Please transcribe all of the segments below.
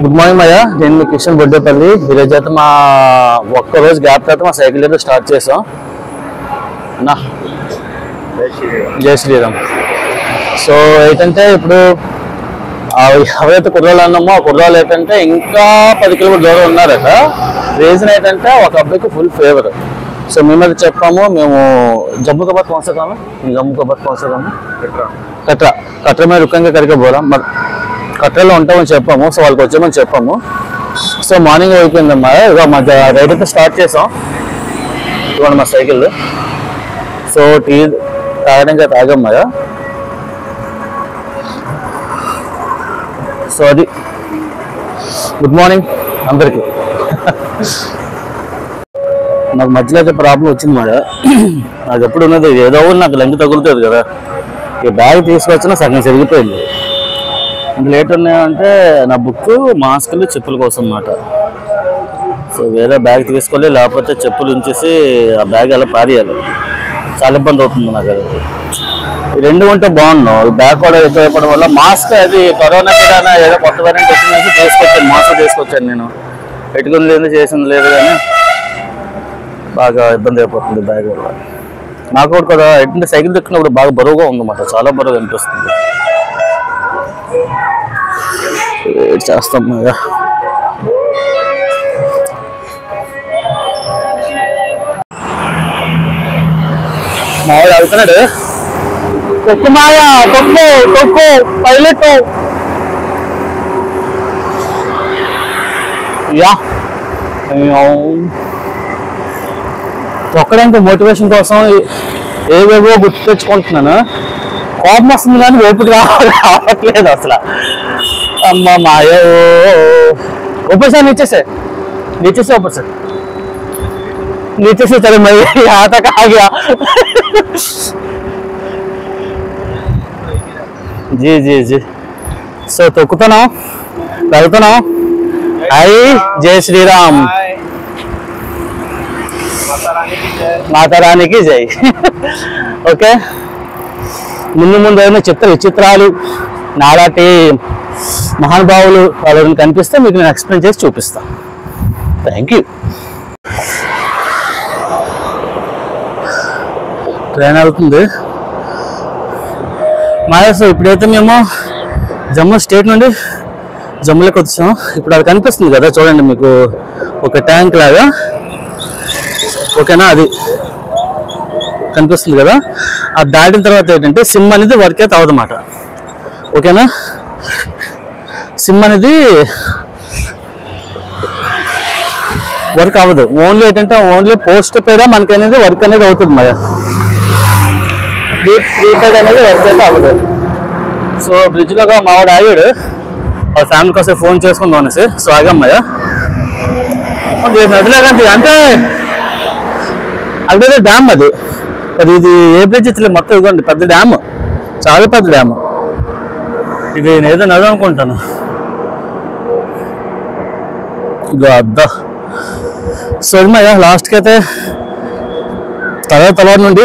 Good morning అయ్యా, నేను మీ కిషన్ బొడ్డేపల్లి. ఈరోజు అయితే మా ఒక్కరోజు గ్యాప్ తర్వాత మా సైకిల్ అయితే స్టార్ట్ చేసాం నా. జై శ్రీరామ్. సో ఏంటంటే ఇప్పుడు ఎవరైతే కుర్రాళ్ళు అన్నామో ఆ కుర్రాళ్ళు ఏంటంటే ఇంకా 10 కిలోమీటర్ దూరం ఉన్నారట. రీజన్ ఏంటంటే ఒక అబ్బాయికి ఫుల్ ఫేవర్. సో మేమైతే చెప్పాము, మేము జమ్మూ का बात कौन सा काम है? जम्मू का बात कौन सा काम है? कटरा. कटरा में रुकेंगे करके बोला. కట్రలో ఉంటామని చెప్పాము. సో వాళ్ళకి వచ్చామని చెప్పాము. సో మార్నింగ్ అయిపోయిందమ్మా. ఇక మా రైడ్ అయితే స్టార్ట్ చేసాం. ఇవ్వండి మా సైకిల్. సో టీ తాగడానికి తాగమ్మా. సో అది గుడ్ మార్నింగ్ అందరికి. నాకు మధ్యలో అయితే ప్రాబ్లం వచ్చింది మాట. నాకు ఎప్పుడు ఉన్నది ఏదో నాకు లంకి తగులుతుంది కదా. ఈ బ్యాగ్ తీసుకొచ్చినా సగం జరిగిపోయింది. అంత లేట్ ఉన్నాయంటే నా బుక్, మాస్కులు, చెప్పుల కోసం అన్నమాట. సో వేరే బ్యాగ్ తీసుకోవాలి, లేకపోతే చెప్పులు ఉంచేసి ఆ బ్యాగ్ అలా పారేయాలి. చాలా ఇబ్బంది అవుతుంది నాకు. అది ఈ రెండు ఉంటే బాగున్నావు. బ్యాగ్ కూడా ఎక్కువ వల్ల మాస్క్ అది కరోనా కూడా ఏదో కొత్త వేరియంట్ వచ్చిందని తీసుకొచ్చాను. మాస్క్ తీసుకొచ్చాను నేను. పెట్టుకుని లేదు, చేసింది లేదు, కానీ బాగా ఇబ్బంది అయిపోతుంది బ్యాగ్ వల్ల. నాకు కూడా కదా ఏంటంటే సైకిల్ దొక్కినప్పుడు బాగా బరువుగా ఉందన్నమాట. చాలా బరువుగా అనిపిస్తుంది. చేస్తాం కదా. మావాడు అవుతున్నాడు. తొక్కు మాయా, తొక్కు తొక్కు పైలట్. యా తొక్కడానికి మోటివేషన్ కోసం ఏవేవో గుర్తు తెచ్చుకుంటున్నాను. కోపం వస్తుంది కానీ ఓపిక రావట్లేదు అసలు. అమ్మ మాయో. ऊपर से नीचे से ऊपर से नीचे से चले मैं यहाँ तक आ गया. जी जी जी. సో తొక్కుతున్నాం, వెళ్తున్నాం. హాయ్, జై శ్రీరామ్. మాతారానికి జై. ఓకే, ముందు ముందు ఏమైనా విచిత్రాలు నాలాంటి మహానుభావులు వాళ్ళని కనిపిస్తే మీకు నేను ఎక్స్ప్లెయిన్ చేసి చూపిస్తాను. Thank you. ట్రైన్ వెళ్తుంది మాయాస్. ఇప్పుడైతే మేము జమ్మూ స్టేట్ నుండి జమ్మూలోకి వచ్చాం. ఇప్పుడు అది కనిపిస్తుంది కదా చూడండి మీకు, ఒక ట్యాంక్ లాగా. ఓకేనా, అది కనిపిస్తుంది కదా. అది దాటిన తర్వాత ఏంటంటే సిమ్ అనేది వర్క్ అయితే అవదన్నమాట. ఓకేనా, సిమ్ అనేది వర్క్ అవ్వదు. ఓన్లీ ఏంటంటే ఓన్లీ పోస్ట్ పేడ మనకి అనేది వర్క్ అనేది అవుతుంది. మరి ప్రీపెయిడ్ అనేది వర్క్ అయితే అవ్వదు. సో బ్రిడ్జ్లో మావాడు ఆగాడు, వాళ్ళ ఫ్యామిలీ కోసం ఫోన్ చేసుకుందాం అనేసి. సో ఆగమ్మయ్యా. నదిలేకండి అంటే అక్కడ డ్యామ్ అది. ఇది ఏ బ్రిడ్జ్ ఇచ్చలేదు మొత్తం. ఇదిగోండి పెద్ద డ్యామ్, చాలా పెద్ద డ్యామ్. ఇది నేనేదో నది అనుకుంటాను. ఇదో అద్దా. సో ఇదమ్మయ్యా లాస్ట్కి అయితే తెల్లవారు నుండి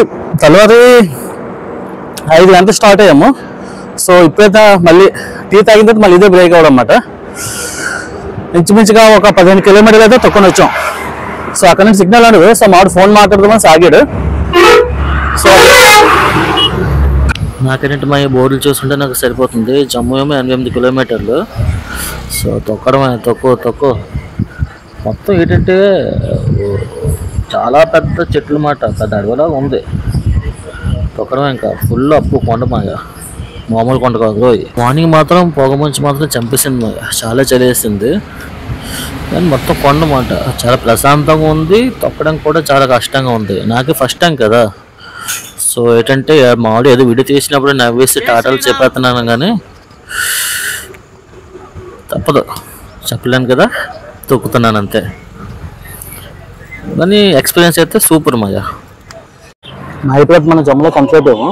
5 గంటలు స్టార్ట్ అయ్యాము. సో ఇప్పుడైతే మళ్ళీ టీ తాగిన తర్వాత మళ్ళీ ఇదే బ్రేక్ అవ్వడం అన్నమాట. ఇంచుమించుగా ఒక 15 కిలోమీటర్లు అయితే తొక్కుని వచ్చాం. సో అక్కడ నుంచి సిగ్నల్ అడుగు. సో మావాడు ఫోన్ మాట్లాడదామని సాగాడు. సో నాకేంటంటే మా బోర్డులు చూస్తుంటే నాకు సరిపోతుంది. జమ్మూ ఏమో 8 కిలోమీటర్లు. సో తొక్కడమే, తొక్కు మొత్తం ఏంటంటే చాలా పెద్ద చెట్లు మాట, పెద్ద అడవిలా ఉంది. తొక్కడమే ఇంకా ఫుల్ అప్పు కొండ మాయ, మామూలు కొండ కాదు. మార్నింగ్ మాత్రం పొగ మంచు మాత్రం చంపేసింది మాయ. చాలా చలివేసింది కానీ మొత్తం కొండ మాట. చాలా ప్రశాంతంగా ఉంది. తొక్కడానికి కూడా చాలా కష్టంగా ఉంది. నాకే ఫస్ట్ టైం కదా. సో ఏంటంటే మామూలు ఏదో వీడియో తీసినప్పుడు నవ్వేసి టాటాలు చెప్పేస్తున్నాను కానీ తప్పదు, చెప్పలేను కదా, తొక్కుతున్నాను అంతే. కానీ ఎక్స్పీరియన్స్ అయితే సూపర్ మాయా. ఇప్పుడు మనం జమ్మూలో కంప్లీట్ అయ్యాము.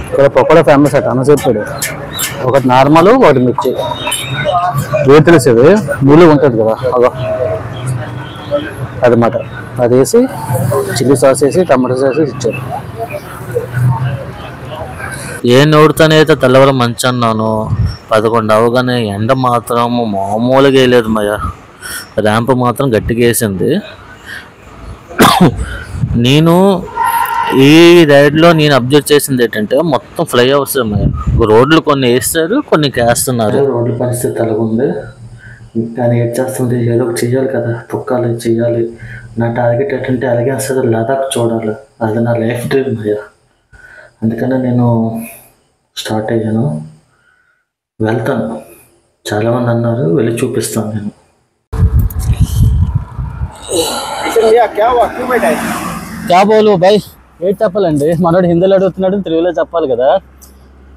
ఇక్కడ పకోడా ఫేమస్ అట అన్న చెప్పాడు. ఒకటి నార్మల్, ఒకటి మిర్చి. ఏ తెలిసేది నీళ్ళు ఉంటుంది కదా అదో అదన్నమాట. అది వేసి చిల్లీ సాస్ వేసి టమాటో సాస్ వేసి ఇచ్చారు. ఏ నోడుతానైతే తెల్లవరం మంచి అన్నాను 11 అవగానే ఎండ మాత్రం మామూలుగా వేయలేదు మయ్య. ర్యాంప్ మాత్రం గట్టిగా వేసింది. నేను ఈ రైడ్లో నేను అబ్జర్వ్ చేసింది ఏంటంటే మొత్తం ఫ్లైఓవర్స్ రోడ్లు కొన్ని వేస్తారు, కొన్ని వేస్తున్నారు. రోడ్ల పరిస్థితి అలాగుంది. కానీ ఏం చేస్తుంది, ఏదో ఒకటి చెయ్యాలి కదా, తొక్కాలి చెయ్యాలి. నా టార్గెట్ ఏంటంటే అలాగే అసలు లదాఖ్ చూడాలి, అది నా లైఫ్ డ్రీమ్ భయ్యా. అందుకనే నేను స్టార్ట్ అయ్యాను, వెళ్తాను. చాలామంది అన్నారు, వెళ్ళి చూపిస్తాను నేను. క్యా బోలు బాయ్, ఏంటి చెప్పాలండి, మనోడు హిందీలో అడుగుతున్నాడు, తెలుగులో చెప్పాలి కదా.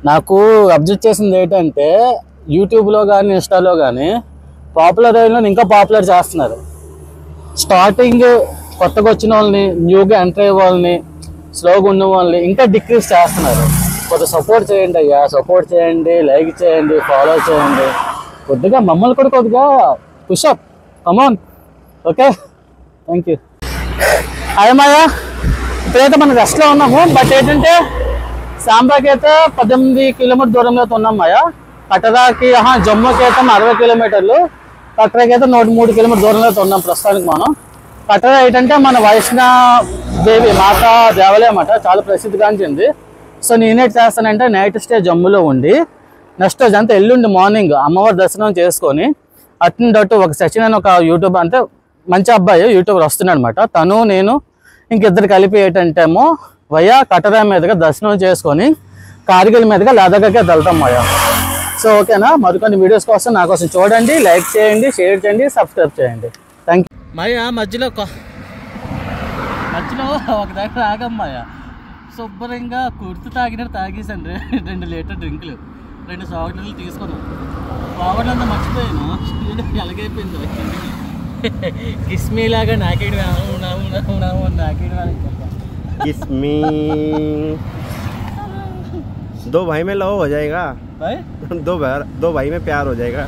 నాకు అబ్జర్వ్ చేసింది ఏంటంటే యూట్యూబ్లో కానీ ఇన్స్టాలో కానీ పాపులర్ అయిన ఇంకా పాపులర్ చేస్తున్నారు. స్టార్టింగ్ కొత్తగా వచ్చిన వాళ్ళని, న్యూగా ఎంటర్ అయ్యే వాళ్ళని, స్లోగా ఉన్న వాళ్ళని ఇంకా డిక్రీజ్ చేస్తున్నారు. కొద్దిగా సపోర్ట్ చేయండి అయ్యా, సపోర్ట్ చేయండి, లైక్ చేయండి, ఫాలో చేయండి. కొద్దిగా మమ్మల్ని కూడా కొద్దిగా push up, come on. Okay, thank you. Hi Maya, ఇప్పుడైతే మనం రెస్ట్లో ఉన్నాము. బట్ ఏంటంటే సాంబాకి అయితే 18 కిలోమీటర్ దూరంలో అయితే ఉన్నాం మాయా. కటరాకి జమ్మూకి అయితే 60 కిలోమీటర్లు, కటరాకి అయితే 103 కిలోమీటర్ దూరంలో అయితే ఉన్నాం ప్రస్తుతానికి మనం. కటరా ఏంటంటే మన వైష్ణోదేవి మాతా దేవాలయం అన్నమాట, చాలా ప్రసిద్ధిగాంచింది. సో నేనేం చేస్తానంటే నైట్ స్టే జమ్మూలో ఉండి నెక్స్ట్ రోజు అంతా ఎల్లుండి మార్నింగ్ అమ్మవారి దర్శనం చేసుకొని అటు ఒక సచిన్ అని ఒక యూట్యూబ్ అంటే మంచి అబ్బాయి యూట్యూబర్ వస్తున్నాడు అనమాట. తను నేను ఇంకిద్దరు కలిపి ఏంటంటేమో వయా కటరా మీదుగా దర్శనం చేసుకొని కార్గిల్ మీదుగా లదాఖ్కి వెళ్తాం మాయా. సో ఓకేనా, మరికొన్ని వీడియోస్ కోసం నా కోసం చూడండి, లైక్ చేయండి, షేర్ చేయండి, సబ్స్క్రైబ్ చేయండి. Thank you. మాయా మధ్యలో ఒక దగ్గర ఆగమ్మాయా, శుభ్రంగా కుర్తి తాగినట్టు తాగేసండి. 2 లీటర్ డ్రింకులు, 2 చాక్లెట్లు తీసుకున్నాం. బాగుండంతా మర్చిపోయాను, ఎలాగైపోయింది. కిస్మీ లాగా నాకేడు किस्मी 2 भाई में लव हो जाएगा भाई, 2 भाई में प्यार हो जाएगा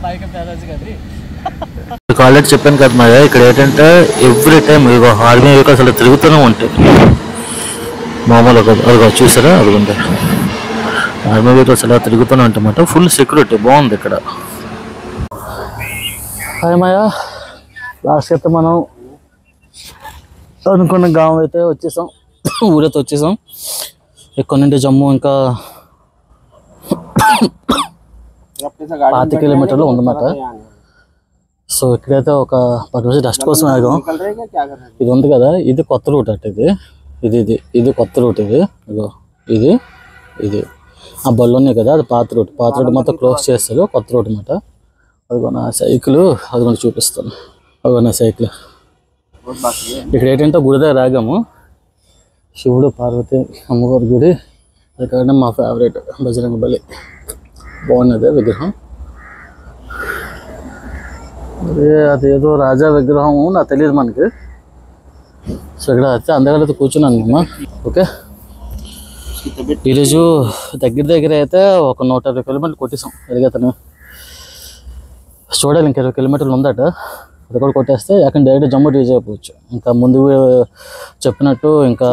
भाई का प्यार కాలేజ్ చెప్పాను కదా మరి. ఇక్కడ ఏంటంటే ఎవ్రీ టైం ఇదిగో ఆర్మీ వెహికల్స్ అలా తిరుగుతూనే ఉంటాయి. మామూలుగా అదిగో చూసారా, అదిగోండి ఆర్మీ వెహికల్స్ అలా తిరుగుతూనే ఉంటాయన్నమాట. ఫుల్ సెక్యూరిటీ బాగుంది ఇక్కడ. హాయ్ మాయా, లాస్ట్ అయితే మనం అనుకున్న గ్రామం అయితే వచ్చేసాం, ఊరైతే వచ్చేసాం. ఇక్కడ నుండి జమ్మూ ఇంకా 5 కిలోమీటర్లు ఉందన్నమాట. సో ఇక్కడైతే ఒక 10 రోజులు డస్ట్ కోసం ఆగాం. ఇది ఉంది కదా, ఇది కొత్త రూట్ అట్, ఇది కొత్త రూట్. ఇది ఆ బళ్ళు ఉన్నాయి కదా, అది పాత రూట్ మొత్తం క్లోజ్ చేస్తారు, కొత్త రూట్ అన్నమాట. అదిగో నా సైకిల్, అది కూడా చూపిస్తాను. అదిగో నా సైకిల్. ఇక్కడ ఏంటంటే గుడి దగ్గర ఆగాము, శివుడు పార్వతి అమ్మవారి గుడి. అది కాకుండా మా ఫేవరెట్ బజరంగ బలి, బాగున్నది విగ్రహం. అదేదో రాజా విగ్రహం నాకు తెలియదు మనకి. సో ఇక్కడ అయితే అందరికీ కూర్చున్నాను అమ్మా. ఓకే, ఈరోజు దగ్గర అయితే ఒక 120 కిలోమీటర్లు కొట్టేసాం. ఎదిగతను చూడాలి, ఇంకా 20 కిలోమీటర్లు ఉందట. అది కూడా కొట్టేస్తే అక్కడ డైరెక్ట్ జమ్మూ రీచ్ అయిపోవచ్చు. ఇంకా ముందు చెప్పినట్టు ఇంకా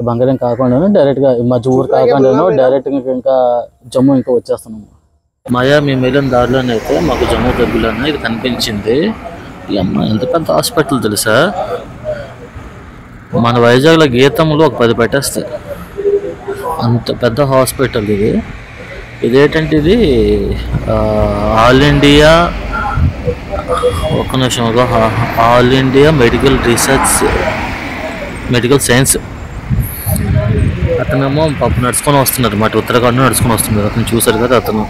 బంగారం కాకుండా డైరెక్ట్గా మధ్య ఊరు కాకుండా డైరెక్ట్గా ఇంకా జమ్మూ ఇంకా వచ్చేస్తున్నాము. మాయా మేము వెళ్ళిన దారిలోనే అయితే మాకు జమ్మూ దగ్గరలోనే ఇది కనిపించింది. ఈ అమ్మ ఎంత పెద్ద హాస్పిటల్ తెలుసా, మన వైజాగ్లో గీతంలో ఒక 10 పెట్టేస్తాయి, అంత పెద్ద హాస్పిటల్ ఇది. ఇదేంటంటే ఇది ఆల్ ఇండియా, ఒక్క నిమిషం, ఆల్ ఇండియా మెడికల్ సైన్స్. అతనేమో పాప నడుచుకొని వస్తున్నారు మాట, ఉత్తరాఖండ్ నడుచుకొని వస్తున్నారు. అతను చూసారు కదా, అతను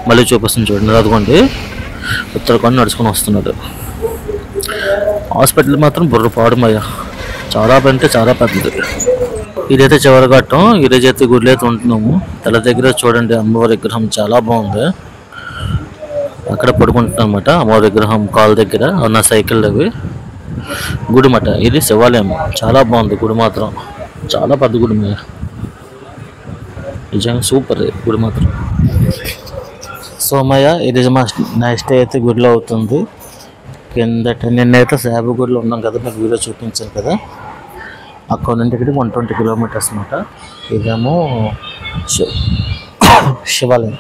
మళ్ళీ చూపిస్తుంది చూడండి, అదిగోండి ఉత్తరాఖండ్ నడుచుకొని వస్తున్నాడు. హాస్పిటల్ మాత్రం బుర్రపాడుమయ్యా, చాలా అంటే చాలా పెద్దది. ఇదైతే చివరి ఘట్టం. ఈరోజైతే గుడిలో అయితే ఉంటున్నాము. తల దగ్గర చూడండి అమ్మవారి విగ్రహం చాలా బాగుంది. అక్కడ పడుకుంటున్నాను అనమాట, అమ్మవారి విగ్రహం కాల్ దగ్గర ఉన్న సైకిల్ అవి. గుడి మాట, ఇది శివాలయం, చాలా బాగుంది గుడి మాత్రం, చాలా పెద్ద గుడి. నిజంగా సూపర్ గుడి మాత్రం. సోమయ్య, ఇది మా నెక్స్ట్ అయితే గుడిలో అవుతుంది. కిందట నిన్నైతే సాబు గుడిలో ఉన్నాం కదా, మీకు వీడియో చూపించాను కదా. అక్కడ నుండి ఇక్కడికి 120 కిలోమీటర్స్ అనమాట. ఇదేమో శివాలయం.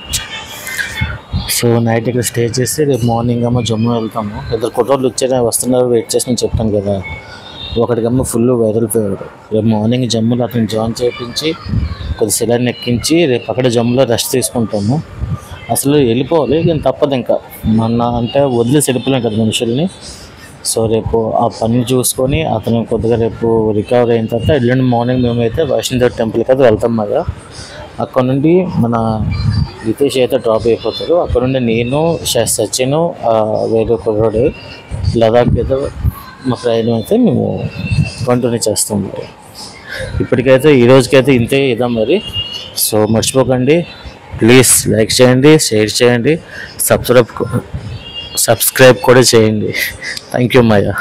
సో నైట్ ఇక్కడ స్టే చేసి రేపు మార్నింగ్ ఏమో జమ్మూ వెళ్తాము. ఇద్దరు కుర్రోళ్ళు వస్తున్నారు, వెయిట్ చేసి నేను చెప్పాను కదా. ఒకటికేమో ఫుల్ వైరల్ ఫీవర్. రేపు మార్నింగ్ జమ్మూలో అతను జాయిన్ చేయించి కొద్ది శిలాన్ని ఎక్కించి రేపు అక్కడ జమ్మూలో రెస్ట్ తీసుకుంటాము. అసలు వెళ్ళిపోవాలి కానీ తప్పదు, ఇంకా మొన్న అంటే వదిలేసి వెళ్ళిపోలేం కదా మనుషుల్ని. సో రేపు ఆ పని చూసుకొని అతను కొద్దిగా రేపు రికవర్ అయిన తర్వాత ఎల్లుండి మార్నింగ్ మేమైతే వైష్ణోదేవి టెంపుల్కి అయితే వెళ్తాం కదా. అక్కడ నుండి మన రితేష్ అయితే డ్రాప్ అయిపోతారు. అక్కడ నుండి నేను సచిన్ వేరే కుర్రోడు లదాఖ్ అయితే మా ప్రయాణం అయితే మేము కంటిన్యూ చేస్తాం. ఇప్పటికైతే ఈ రోజుకైతే ఇంతే ఇదా మరి. సో మర్చిపోకండి, ప్లీజ్ లైక్ చేయండి, షేర్ చేయండి, సబ్స్క్రైబ్ కూడా చేయండి. Thank you Maya.